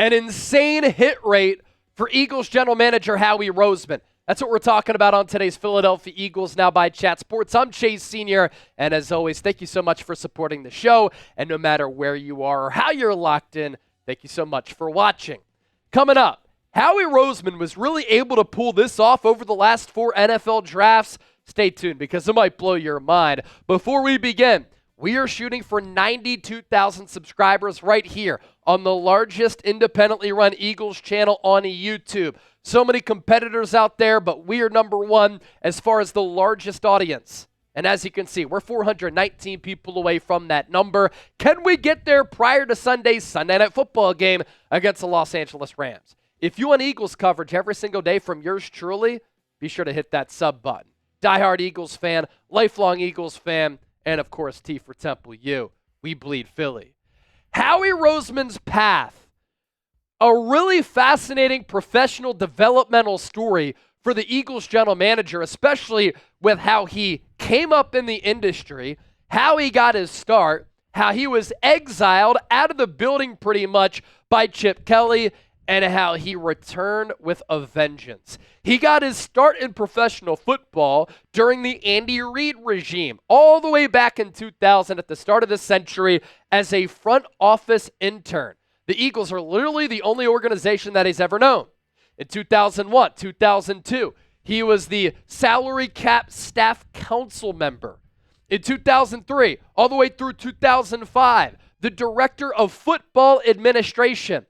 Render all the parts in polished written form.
An insane hit rate for Eagles general manager Howie Roseman. That's what we're talking about on today's Philadelphia Eagles Now by Chat Sports. I'm Chase Sr., and as always, thank you so much for supporting the show. And no matter where you are or how you're locked in, thank you so much for watching. Coming up, Howie Roseman was really able to pull this off over the last 4 NFL drafts. Stay tuned because it might blow your mind. Before we begin, we are shooting for 92,000 subscribers right here on the largest independently run Eagles channel on YouTube. So many competitors out there, but we are number one as far as the largest audience. And as you can see, we're 419 people away from that number. Can we get there prior to Sunday's Sunday Night Football game against the Los Angeles Rams? If you want Eagles coverage every single day from yours truly, be sure to hit that sub button. Diehard Eagles fan, lifelong Eagles fan, and of course, T for Temple U. We bleed Philly. Howie Roseman's path. A really fascinating professional developmental story for the Eagles general manager, especially with how he came up in the industry, how he got his start, how he was exiled out of the building pretty much by Chip Kelly, and how he returned with a vengeance. He got his start in professional football during the Andy Reid regime, all the way back in 2000 at the start of the century as a front office intern. The Eagles are literally the only organization that he's ever known. In 2001, 2002, he was the salary cap staff council member. In 2003, all the way through 2005, the director of football administration.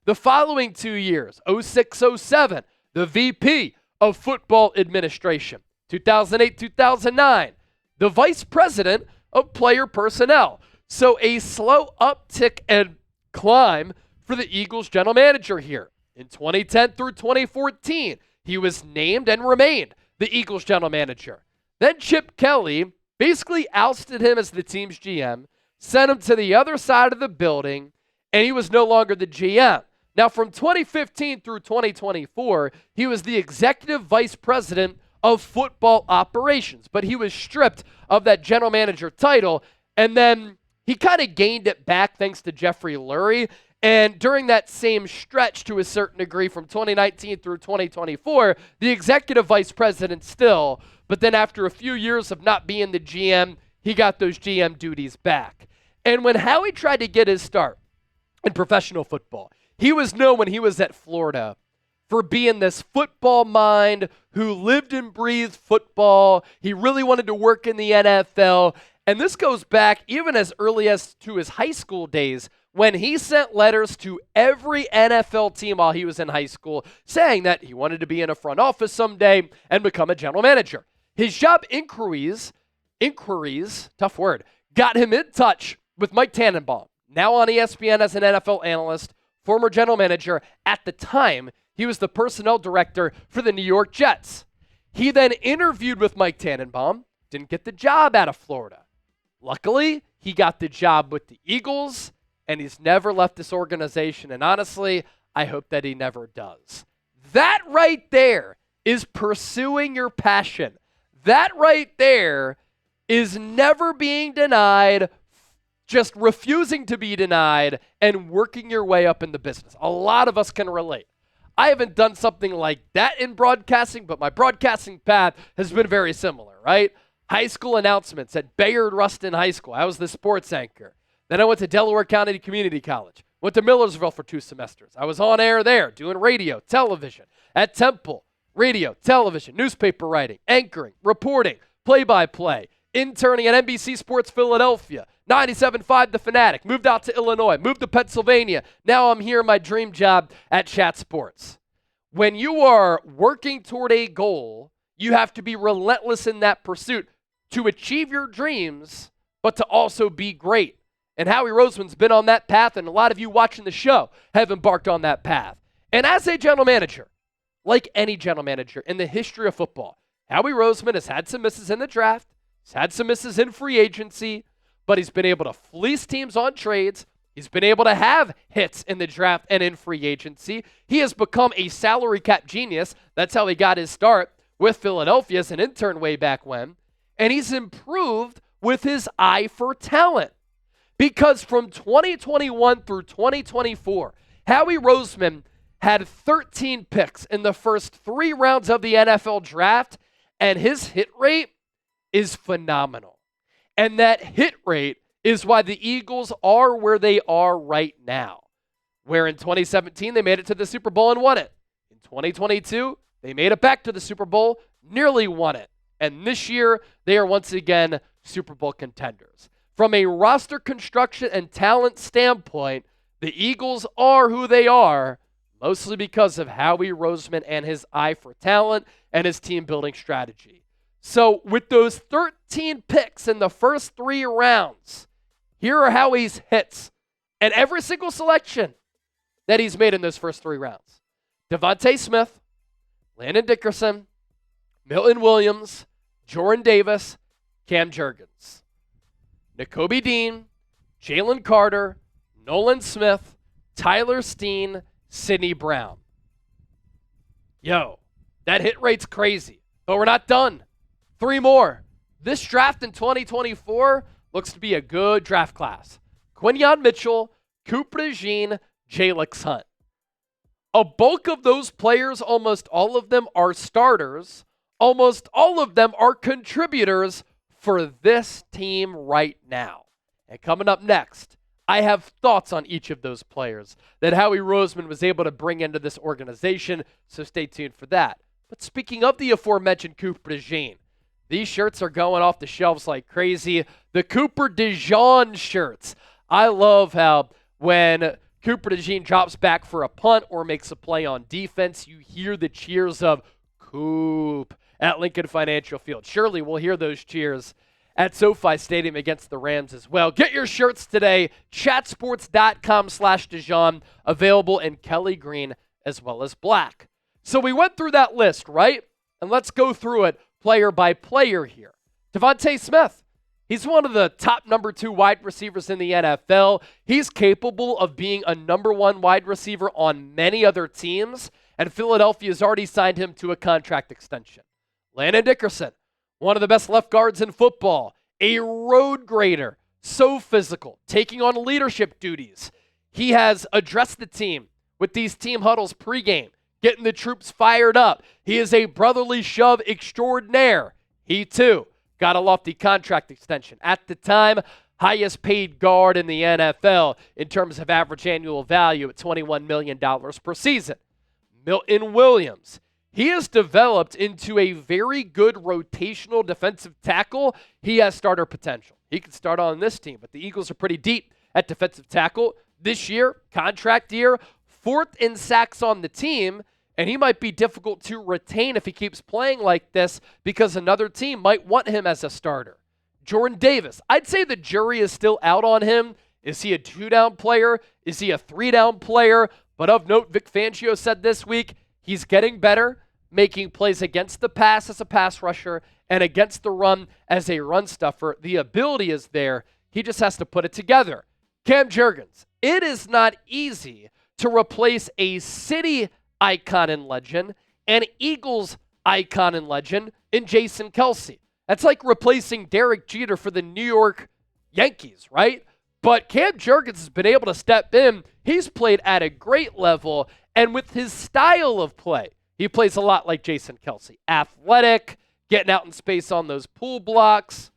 The following 2 years, 06-07, the VP of Football Administration. 2008-2009, the Vice President of Player Personnel. So a slow uptick and climb for the Eagles general manager here. In 2010 through 2014, he was named and remained the Eagles general manager. Then Chip Kelly basically ousted him as the team's GM, sent him to the other side of the building, and he was no longer the GM. Now, from 2015 through 2024, he was the executive vice president of football operations, but he was stripped of that general manager title, and then he kind of gained it back thanks to Jeffrey Lurie. And during that same stretch, to a certain degree, from 2019 through 2024, the executive vice president still, but then after a few years of not being the GM, he got those GM duties back. And when Howie tried to get his start in professional football, he was known when he was at Florida for being this football mind who lived and breathed football. He really wanted to work in the NFL. And this goes back even as early as to his high school days when he sent letters to every NFL team while he was in high school saying that he wanted to be in a front office someday and become a general manager. His job inquiries, tough word, got him in touch with Mike Tannenbaum, now on ESPN as an NFL analyst, former general manager. At the time, he was the personnel director for the New York Jets. He then interviewed with Mike Tannenbaum, didn't get the job out of Florida. Luckily, he got the job with the Eagles, and he's never left this organization. And honestly, I hope that he never does. That right there is pursuing your passion. That right there is never being denied, just refusing to be denied, and working your way up in the business. A lot of us can relate. I haven't done something like that in broadcasting, but my broadcasting path has been very similar, right? High school announcements at Bayard Rustin High School. I was the sports anchor. Then I went to Delaware County Community College. Went to Millersville for 2 semesters. I was on air there, doing radio, television. At Temple, radio, television, newspaper writing, anchoring, reporting, play-by-play, interning at NBC Sports Philadelphia, 97.5 The Fanatic, moved out to Illinois, moved to Pennsylvania. Now I'm here in my dream job at Chat Sports. When you are working toward a goal, you have to be relentless in that pursuit to achieve your dreams, but to also be great. And Howie Roseman's been on that path, and a lot of you watching the show have embarked on that path. And as a general manager, like any general manager in the history of football, Howie Roseman has had some misses in the draft, he's had some misses in free agency, but he's been able to fleece teams on trades. He's been able to have hits in the draft and in free agency. He has become a salary cap genius. That's how he got his start with Philadelphia as an intern way back when. And he's improved with his eye for talent. Because from 2021 through 2024, Howie Roseman had 13 picks in the first 3 rounds of the NFL draft, and his hit rate is phenomenal. And that hit rate is why the Eagles are where they are right now, where in 2017 they made it to the Super Bowl and won it. In 2022, they made it back to the Super Bowl, nearly won it. And this year, they are once again Super Bowl contenders. From a roster construction and talent standpoint, the Eagles are who they are, mostly because of Howie Roseman and his eye for talent and his team-building strategy. So with those 13 picks in the first 3 rounds, here are Howie's hits and every single selection that he's made in those first 3 rounds. DeVonta Smith, Landon Dickerson, Milton Williams, Jordan Davis, Cam Jurgens, Nakobe Dean, Jalen Carter, Nolan Smith, Tyler Steen, Sidney Brown. Yo, that hit rate's crazy, but we're not done. 3 more. This draft in 2024 looks to be a good draft class. Quinyon Mitchell, Cooper DeJean, Jalyx Hunt. A bulk of those players, almost all of them are starters. Almost all of them are contributors for this team right now. And coming up next, I have thoughts on each of those players that Howie Roseman was able to bring into this organization, so stay tuned for that. But speaking of the aforementioned Cooper DeJean, these shirts are going off the shelves like crazy. The Cooper DeJean shirts. I love how when Cooper DeJean drops back for a punt or makes a play on defense, you hear the cheers of Coop at Lincoln Financial Field. Surely we'll hear those cheers at SoFi Stadium against the Rams as well. Get your shirts today. Chatsports.com/DeJean. Available in Kelly green as well as black. So we went through that list, right? And let's go through it player by player here. DeVonta Smith. He's one of the top number 2 wide receivers in the NFL. He's capable of being a number 1 wide receiver on many other teams, and Philadelphia has already signed him to a contract extension. Landon Dickerson, one of the best left guards in football, a road grader, so physical, taking on leadership duties. He has addressed the team with these team huddles pregame, getting the troops fired up. He is a brotherly shove extraordinaire. He, too, got a lofty contract extension. At the time, highest paid guard in the NFL in terms of average annual value at $21 million per season. Milton Williams. He has developed into a very good rotational defensive tackle. He has starter potential. He can start on this team, but the Eagles are pretty deep at defensive tackle. This year, contract year, 4th in sacks on the team, and he might be difficult to retain if he keeps playing like this because another team might want him as a starter. Jordan Davis, I'd say the jury is still out on him. Is he a 2-down player? Is he a 3-down player? But of note, Vic Fangio said this week, he's getting better, making plays against the pass as a pass rusher and against the run as a run stuffer. The ability is there. He just has to put it together. Cam Jurgens. It is not easy to replace a City icon and legend and Eagles icon and legend in Jason Kelce. That's like replacing Derek Jeter for the New York Yankees, right? But Cam Jurgens has been able to step in. He's played at a great level, and with his style of play, he plays a lot like Jason Kelce. Athletic, getting out in space on those pull blocks.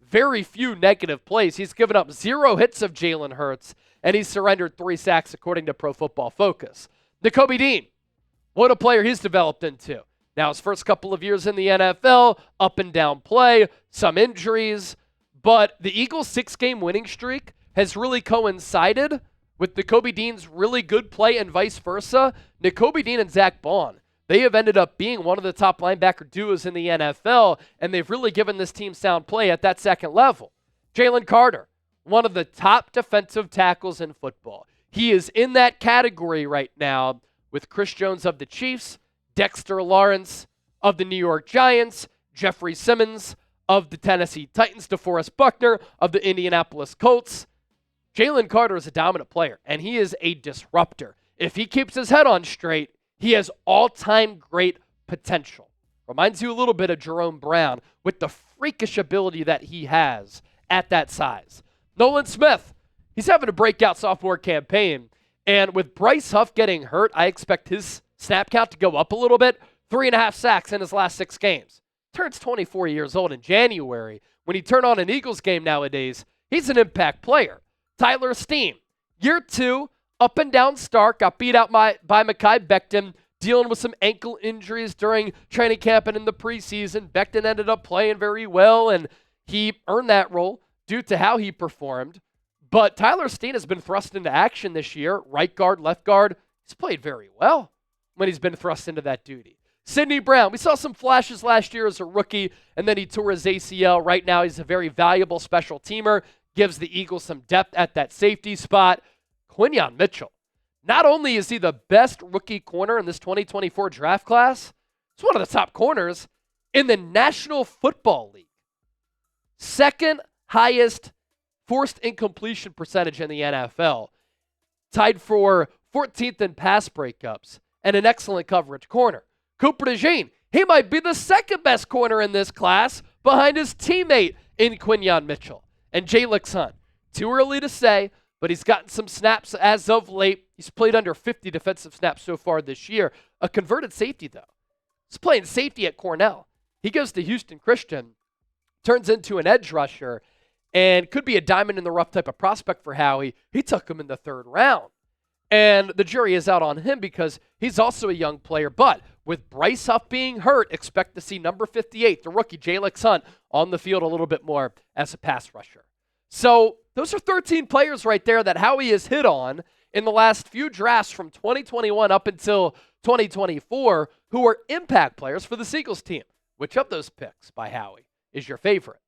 Very few negative plays. He's given up 0 hits of Jalen Hurts, and he's surrendered 3 sacks according to Pro Football Focus. Nakobe Dean, what a player he's developed into. Now, his first couple of years in the NFL, up and down play, some injuries, but the Eagles' 6-game winning streak has really coincided with Nakobe Dean's really good play and vice versa. Nakobe Dean and Zach Bond, they have ended up being one of the top linebacker duos in the NFL, and they've really given this team sound play at that second level. Jalen Carter, one of the top defensive tackles in football. He is in that category right now with Chris Jones of the Chiefs, Dexter Lawrence of the New York Giants, Jeffrey Simmons of the Tennessee Titans, DeForest Buckner of the Indianapolis Colts. Jalen Carter is a dominant player, and he is a disruptor. If he keeps his head on straight, he has all-time great potential. Reminds you a little bit of Jerome Brown with the freakish ability that he has at that size. Nolan Smith, he's having a breakout sophomore campaign, And with Bryce Huff getting hurt, I expect his snap count to go up a little bit. 3.5 sacks in his last 6 games. Turns 24 years old in January. When he turn on an Eagles game nowadays, he's an impact player. Tyler Steen, year 2, up and down start, got beat out by Mekhi Becton, dealing with some ankle injuries during training camp and in the preseason. Becton ended up playing very well, and he earned that role due to how he performed. But Tyler Steen has been thrust into action this year. Right guard, left guard. He's played very well when he's been thrust into that duty. Sidney Brown, we saw some flashes last year as a rookie, and then he tore his ACL. Right now, he's a very valuable special teamer, gives the Eagles some depth at that safety spot. Quinyon Mitchell, not only is he the best rookie corner in this 2024 draft class, he's one of the top corners in the National Football League. Second highest forced incompletion percentage in the NFL, tied for 14th in pass breakups, and an excellent coverage corner. Cooper DeJean, he might be the second best corner in this class behind his teammate in Quinyon Mitchell. And Jalyx Hunt, too early to say, but he's gotten some snaps as of late. He's played under 50 defensive snaps so far this year. A converted safety, though. He's playing safety at Cornell. He goes to Houston Christian, turns into an edge rusher, and could be a diamond in the rough type of prospect for Howie. He took him in the 3rd round. And the jury is out on him because he's also a young player. But with Bryce Huff being hurt, expect to see number 58, the rookie Jalyx Hunt, on the field a little bit more as a pass rusher. So those are 13 players right there that Howie has hit on in the last few drafts from 2021 up until 2024 who are impact players for the Eagles team. Which of those picks by Howie is your favorite?